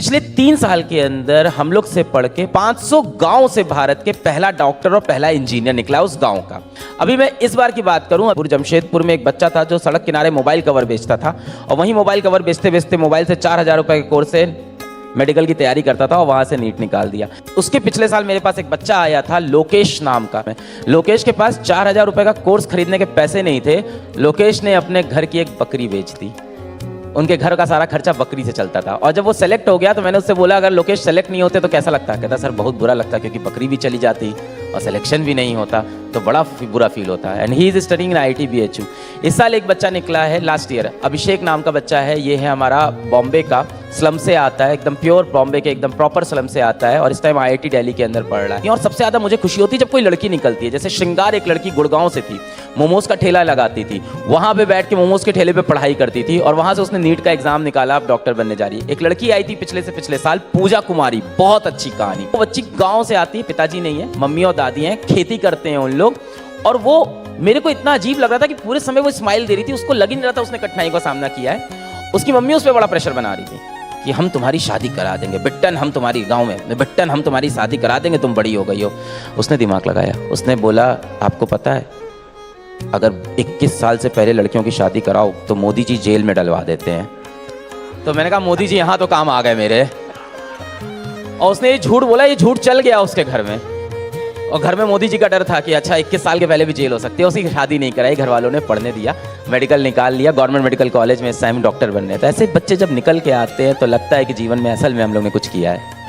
पिछले 3 साल के अंदर हम लोग से पढ़ के 500 गांव से भारत के पहला डॉक्टर और पहला इंजीनियर निकला उस गांव का। अभी मैं इस बार की बात करूं, जमशेदपुर में एक बच्चा था जो सड़क किनारे मोबाइल कवर बेचता था और वहीं मोबाइल कवर बेचते बेचते मोबाइल से 4,000 रुपये के कोर्स से मेडिकल की तैयारी करता था और वहाँ से नीट निकाल दिया। उसके पिछले साल मेरे पास एक बच्चा आया था लोकेश नाम का। लोकेश के पास 4,000 रुपये का कोर्स खरीदने के पैसे नहीं थे। लोकेश ने अपने घर की एक बकरी बेच दी। उनके घर का सारा खर्चा बकरी से चलता था। और जब वो सेलेक्ट हो गया तो मैंने उससे बोला अगर लोकेश सेलेक्ट नहीं होते तो कैसा लगता? कहता सर बहुत बुरा लगता क्योंकि बकरी भी चली जाती और सिलेक्शन भी नहीं होता तो बड़ा बुरा फील होता है। And he is studying in IIT BHU। इस साल एक बच्चा निकला है लास्ट ईयर, अभिषेक नाम का बच्चा है। ये है हमारा बॉम्बे का, स्लम से आता है, एकदम प्योर बॉम्बे के एकदम प्रॉपर स्लम से आता है और इस टाइम IIT दिल्ली के अंदर पढ़ रहा है। और सबसे ज़्यादा मुझे खुशी होती है जब कोई लड़की निकलती है। जैसे श्रृंगार एक लड़की गुड़गांव से थी, मोमोज का ठेला लगाती थी, वहाँ पे बैठ के मोमोज के ठेले पे पढ़ाई करती थी और वहाँ से उसने नीट का एग्जाम निकाला, अब डॉक्टर बनने जा रही है। एक लड़की आई थी पिछले साल, पूजा कुमारी, बहुत अच्छी कहानी। वो बच्ची गाँव से आती है, पिताजी नहीं है, मम्मी और दादी हैं, खेती करते हैं उन लोग। और वो मेरे को इतना अजीब लग रहा था कि पूरे समय वो स्माइल दे रही थी, उसको लग ही नहीं रहा था उसने कठिनाई का सामना किया है। उसकी मम्मी उस पर बड़ा प्रेशर बना रही थी कि हम तुम्हारी शादी करा देंगे बिट्टन, हम तुम्हारी गांव में बिट्टन हम तुम्हारी शादी करा देंगे, तुम बड़ी हो गई हो। उसने दिमाग लगाया, उसने बोला आपको पता है अगर 21 साल से पहले लड़कियों की शादी कराओ तो मोदी जी जेल में डलवा देते हैं। तो मैंने कहा मोदी जी यहाँ तो काम आ गए मेरे। और उसने ये झूठ बोला, ये झूठ चल गया उसके घर में। और घर में मोदी जी का डर था कि अच्छा 21 साल के पहले भी जेल हो सकती है। उसकी शादी नहीं कराई, घर वालों ने पढ़ने दिया, मेडिकल निकाल लिया, गवर्नमेंट मेडिकल कॉलेज में इस टाइम डॉक्टर बनने। तो ऐसे बच्चे जब निकल के आते हैं तो लगता है कि जीवन में असल में हम लोग ने कुछ किया है।